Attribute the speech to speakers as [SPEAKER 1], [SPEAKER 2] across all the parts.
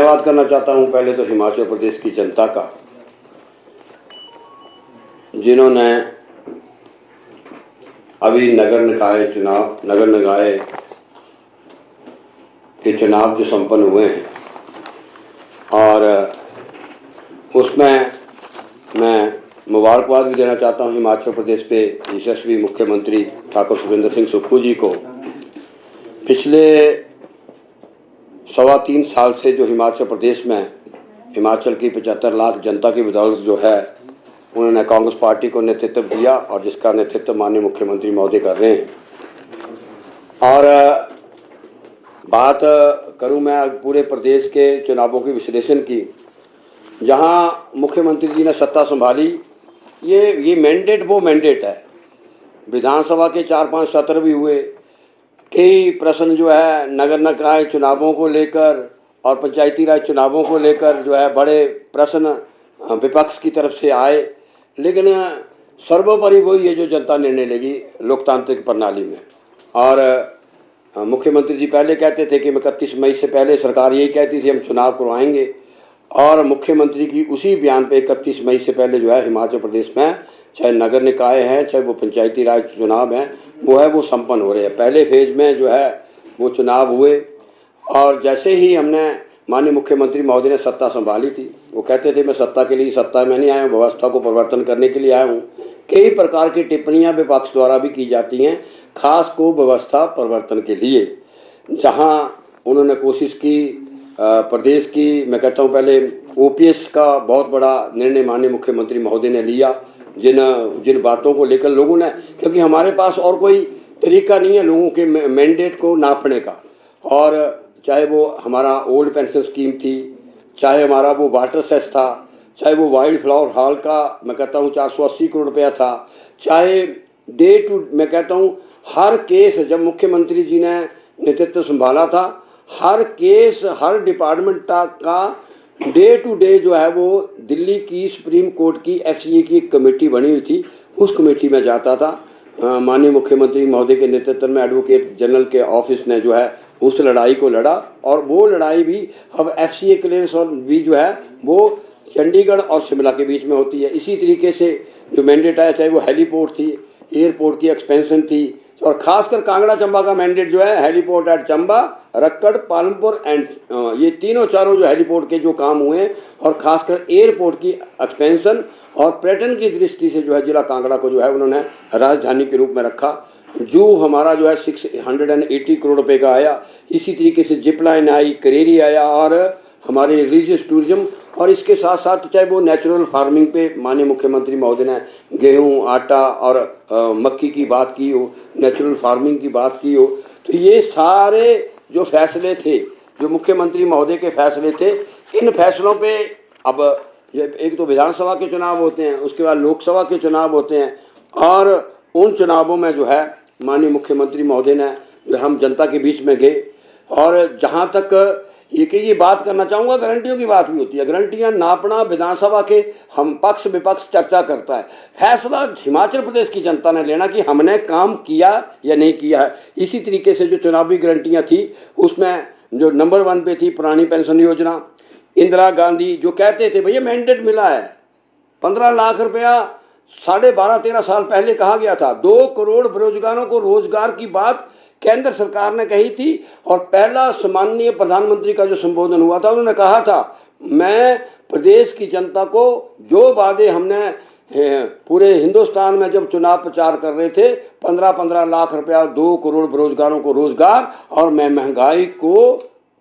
[SPEAKER 1] धन्यवाद करना चाहता हूं पहले तो हिमाचल प्रदेश की जनता का, जिन्होंने अभी नगर निकाय के चुनाव जो संपन्न हुए हैं और उसमें मैं मुबारकबाद भी देना चाहता हूं हिमाचल प्रदेश के यशस्वी मुख्यमंत्री ठाकुर सुखविंदर सिंह सुक्खू जी को। पिछले 3.25 साल से जो हिमाचल प्रदेश में हिमाचल की 75 लाख जनता की बदौलत जो है उन्होंने कांग्रेस पार्टी को नेतृत्व दिया और जिसका नेतृत्व माननीय मुख्यमंत्री महोदय कर रहे हैं। और बात करूं मैं पूरे प्रदेश के चुनावों के विश्लेषण की, जहां मुख्यमंत्री जी ने सत्ता संभाली, ये मैंडेट वो मैंडेट है। विधानसभा के 4-5 सत्र भी हुए, कई प्रश्न जो है नगर निकाय चुनावों को लेकर और पंचायती राज चुनावों को लेकर जो है बड़े प्रश्न विपक्ष की तरफ से आए, लेकिन सर्वोपरि वही है जो जनता निर्णय लेगी लोकतांत्रिक प्रणाली में। और मुख्यमंत्री जी पहले कहते थे कि 31 मई से पहले सरकार यही कहती थी हम चुनाव करवाएंगे, और मुख्यमंत्री की उसी बयान पे 31 मई से पहले जो है हिमाचल प्रदेश में चाहे नगर निकाय हैं चाहे वो पंचायती राज चुनाव हैं वो संपन्न हो रहे हैं। पहले फेज में जो है वो चुनाव हुए और जैसे ही हमने माननीय मुख्यमंत्री महोदय ने सत्ता संभाली थी, वो कहते थे मैं सत्ता के लिए सत्ता में नहीं आया हूँ, व्यवस्था को परिवर्तन करने के लिए आया हूँ। कई प्रकार की टिप्पणियां विपक्ष द्वारा भी की जाती हैं, खास को व्यवस्था परिवर्तन के लिए, जहां उन्होंने कोशिश की प्रदेश की, मैं कहता हूं पहले ओपीएस का बहुत बड़ा निर्णय माननीय मुख्यमंत्री महोदय ने लिया, जिन बातों को लेकर लोगों ने, क्योंकि हमारे पास और कोई तरीका नहीं है लोगों के मैंडेट को नापने का, और चाहे वो हमारा ओल्ड पेंशन स्कीम थी, चाहे हमारा वो वाटर सेस था, चाहे वो वाइल्ड फ्लावर हॉल का मैं कहता हूँ 480 करोड़ रुपया था, चाहे मैं कहता हूँ हर केस जब मुख्यमंत्री जी ने नेतृत्व संभाला था, हर केस हर डिपार्टमेंट का डे टू डे जो है वो दिल्ली की सुप्रीम कोर्ट की एफसीए की एक कमेटी बनी हुई थी, उस कमेटी में जाता था। माननीय मुख्यमंत्री महोदय के नेतृत्व में एडवोकेट जनरल के ऑफिस ने जो है उस लड़ाई को लड़ा, और वो लड़ाई भी अब एफसीए क्लियरेंस और भी जो है वो चंडीगढ़ और शिमला के बीच में होती है। इसी तरीके से जो मैंडेट आया, चाहे वो हेलीपोर्ट थी, एयरपोर्ट की एक्सपेंशन थी, और खासकर कांगड़ा चंबा का मैंडेट जो है heliport at Chamba, Rakkar, Palampur and ये चारों जो हेलीपोर्ट के जो काम हुए हैं, और खासकर एयरपोर्ट की एक्सपेंशन और पर्यटन की दृष्टि से जो है जिला कांगड़ा को जो है उन्होंने राजधानी के रूप में रखा। जो हमारा जो है 680 करोड़ रुपए का आया, इसी तरीके से जिप लाइन आई, करेरी आया, और हमारे रिलीजियस टूरिज्म, और इसके साथ साथ चाहे वो नेचुरल फार्मिंग पे माननीय मुख्यमंत्री महोदय ने गेहूं, आटा और मक्की की बात की हो, नेचुरल फार्मिंग की बात की हो, तो ये सारे जो फैसले थे, जो मुख्यमंत्री महोदय के फैसले थे, इन फैसलों पे अब एक तो विधानसभा के चुनाव होते हैं, उसके बाद लोकसभा के चुनाव होते हैं, और उन चुनावों में जो है माननीय मुख्यमंत्री महोदय ने जो हम जनता के बीच में गए। और जहाँ तक ये बात करना चाहूँगा, गारंटियों की बात भी होती है, गारंटियाँ नापना विधानसभा के हम पक्ष विपक्ष चर्चा करता है, फैसला हिमाचल प्रदेश की जनता ने लेना कि हमने काम किया या नहीं किया है। इसी तरीके से जो चुनावी गारंटियाँ थी उसमें जो नंबर 1 पे थी पुरानी पेंशन योजना, इंदिरा गांधी जो कहते थे भैया मैंडेट मिला है 15 लाख रुपया 12.5-13 साल पहले कहा गया था, 2 करोड़ बेरोजगारों को रोजगार की बात केंद्र सरकार ने कही थी, और पहला सम्माननीय प्रधानमंत्री का जो संबोधन हुआ था उन्होंने कहा था मैं प्रदेश की जनता को जो वादे हमने पूरे हिंदुस्तान में जब चुनाव प्रचार कर रहे थे 15-15 लाख रुपया 2 करोड़ बेरोजगारों को रोजगार और मैं महंगाई को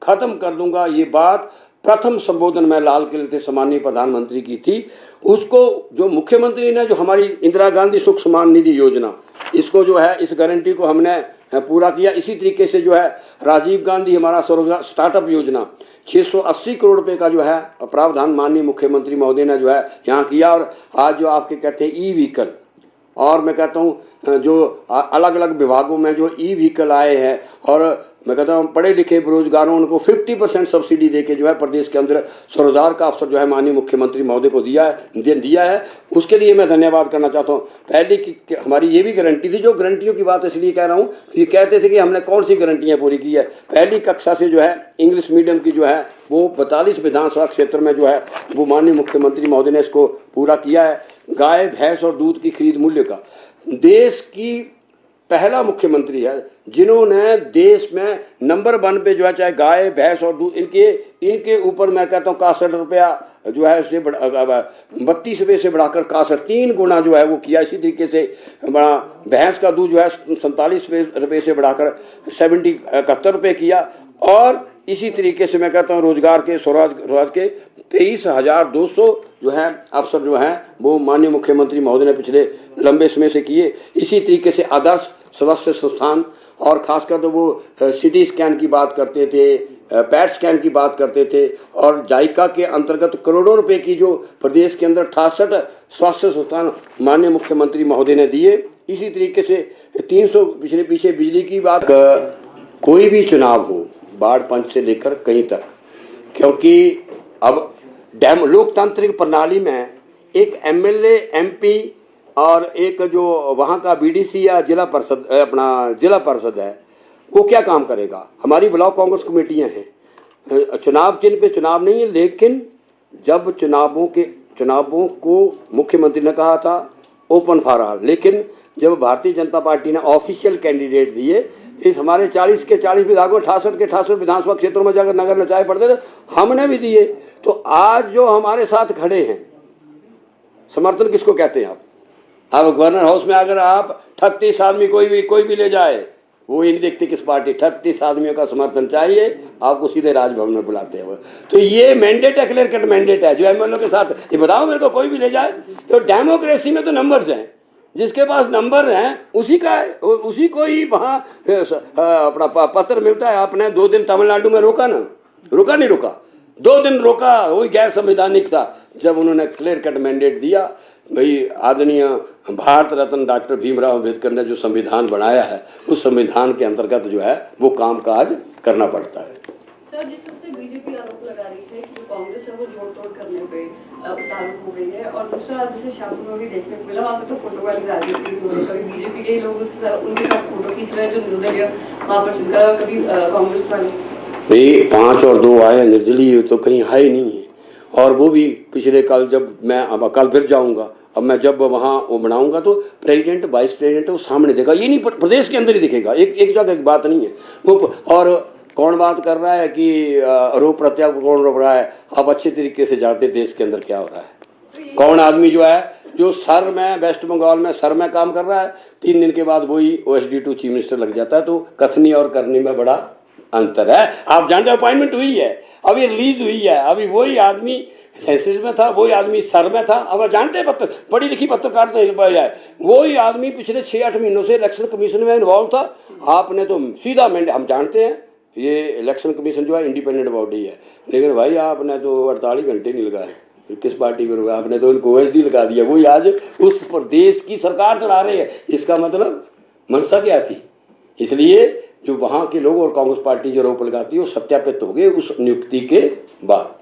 [SPEAKER 1] खत्म कर दूंगा, ये बात प्रथम संबोधन में लाल किले से सम्माननीय प्रधानमंत्री की थी। उसको जो मुख्यमंत्री ने जो हमारी इंदिरा गांधी सुख सम्मान निधि योजना, इसको जो है इस गारंटी को हमने पूरा किया। इसी तरीके से जो है राजीव गांधी हमारा स्वरोजगार स्टार्टअप योजना 680 करोड़ रुपए का जो है प्रावधान माननीय मुख्यमंत्री महोदय ने जो है यहाँ किया। और आज जो आपके कहते हैं ई व्हीकल, और मैं कहता हूँ जो अलग अलग विभागों में जो ई व्हीकल आए हैं, और मैं कहता हूँ पढ़े लिखे बेरोजगारों उनको 50% सब्सिडी देके जो है प्रदेश के अंदर स्वरोजगार का अवसर जो है माननीय मुख्यमंत्री महोदय को दिया है। उसके लिए मैं धन्यवाद करना चाहता हूँ। पहले की हमारी ये भी गारंटी थी, जो गारंटियों की बात इसलिए कह रहा हूँ, ये कहते थे कि हमने कौन सी गारंटियाँ पूरी की है। पहली कक्षा से जो है इंग्लिश मीडियम की जो है वो 42 विधानसभा क्षेत्र में जो है वो माननीय मुख्यमंत्री महोदय ने इसको पूरा किया है। गाय भैंस और दूध की खरीद मूल्य का देश की पहला मुख्यमंत्री है जिन्होंने देश में नंबर 1 पे जो है चाहे गाय भैंस और दूध इनके ऊपर मैं कहता हूँ 61 रुपया जो है उससे 32 रुपये से बढ़ाकर 61 3 गुना जो है वो किया। इसी तरीके से बड़ा भैंस का दूध जो है 47 रुपये से बढ़ाकर 71 रुपये किया। और इसी तरीके से मैं कहता हूँ रोजगार के स्वरोजगार के 23,200 जो है अवसर जो है वो माननीय मुख्यमंत्री महोदय ने पिछले लंबे समय से किए। इसी तरीके से आदर्श स्वास्थ्य संस्थान और खासकर तो वो सिटी स्कैन की बात करते थे, पैट स्कैन की बात करते थे, और जायका के अंतर्गत करोड़ों रुपए की जो प्रदेश के अंदर 68 स्वास्थ्य संस्थान माननीय मुख्यमंत्री महोदय ने दिए। इसी तरीके से 300 पीछे बिजली की बात, कोई भी चुनाव हो वार्ड पंच से लेकर कहीं तक, क्योंकि अब लोकतांत्रिक प्रणाली में एक एमएलए एमपी और एक जो वहाँ का बीडीसी या जिला परिषद है वो क्या काम करेगा। हमारी ब्लॉक कांग्रेस कमेटियाँ हैं, चुनाव चिन्ह पे चुनाव नहीं है, लेकिन जब चुनावों को मुख्यमंत्री ने कहा था ओपन फॉर ऑल, लेकिन जब भारतीय जनता पार्टी ने ऑफिशियल कैंडिडेट दिए इस हमारे 40 के 40 विधायकों 68 के 68 विधानसभा क्षेत्रों में जाकर नगर नचाए पड़ते थे, हमने भी दिए। तो आज जो हमारे साथ खड़े हैं, समर्थन किसको कहते हैं आप? अब गवर्नर हाउस में अगर आप 38 आदमी कोई भी ले जाए, वो ही नहीं देखते किस पार्टी, 38 आदमियों का समर्थन चाहिए, आपको सीधे राजभवन में बुलाते हैं वो। तो ये मैंडेट है, क्लियर कट मैंडेट है जो एमएलए के साथ, ये बताओ मेरे को कोई भी ले जाए। तो डेमोक्रेसी में तो नंबर्स हैं, जिसके पास नंबर हैं उसी को ही वहाँ अपना पत्र मिलता है। आपने 2 दिन तमिलनाडु में रोका नहीं रोका, 2 दिन रोका, वही गैर संवैधानिक था। जब उन्होंने क्लियर कट मैंडेट दिया, भाई आदरणीय भारत रत्न डॉक्टर भीमराव अम्बेडकर ने जो संविधान बनाया है उस संविधान के अंतर्गत जो है वो काम काज करना पड़ता है।
[SPEAKER 2] सर, जिस तरह से बीजेपी आरोप लगा रही है कि कांग्रेस है वो जोड़ तोड़ करने पे उतारू हो गई है, और दूसरा जैसे शाहपुर में भी देखने को मिला, वहाँ पे तो फोटो वाली राजनीति भी हो रही है, कभी बीजेपी के ही लोग उनके साथ फोटो खींच रहे हैं जो निर्दलीय वहाँ पर चुनकर, कभी कांग्रेस वाले।
[SPEAKER 1] भाई 5 और 2 आए, निर्दलीय तो कहीं है ही नहीं है। और वो भी पिछले कल, जब मैं अब कल फिर जाऊँगा, अब मैं जब वहाँ वो बनाऊंगा तो प्रेसिडेंट वाइस प्रेसिडेंट वो सामने देगा, ये नहीं प्रदेश के अंदर ही दिखेगा, एक जगह की बात नहीं है वो। और कौन बात कर रहा है कि आरोप प्रत्यारोप कौन रोक रहा है, आप अच्छे तरीके से जानते देश के अंदर क्या हो रहा है। कौन आदमी जो है जो सर में वेस्ट बंगाल में सर में काम कर रहा है, 3 दिन के बाद वही OSD2 चीफ मिनिस्टर लग जाता है। तो कथनी और करनी में बड़ा अंतर है। आप जानते हो अपॉइंटमेंट हुई है, अभी रिलीज हुई है, अभी वही आदमी सेंसिस में था, वही आदमी सर में था। अब जानते हैं पढ़ी लिखी पत्रकार तो जाए, वही आदमी पिछले 6-8 महीनों से इलेक्शन कमीशन में इन्वॉल्व था। आपने तो सीधा मैंडेट, हम जानते हैं ये इलेक्शन कमीशन जो है इंडिपेंडेंट बॉडी है, लेकिन भाई आपने तो 48 घंटे नहीं लगाए, फिर किस पार्टी में रुका? आपने तो उनको OSD लगा दिया, वही आज उस प्रदेश की सरकार चला रहे हैं। इसका मतलब मंशा क्या थी? इसलिए जो वहाँ के लोग और कांग्रेस पार्टी जो आरोप लगाती है वो सत्यापित हो गए उस नियुक्ति के बाद।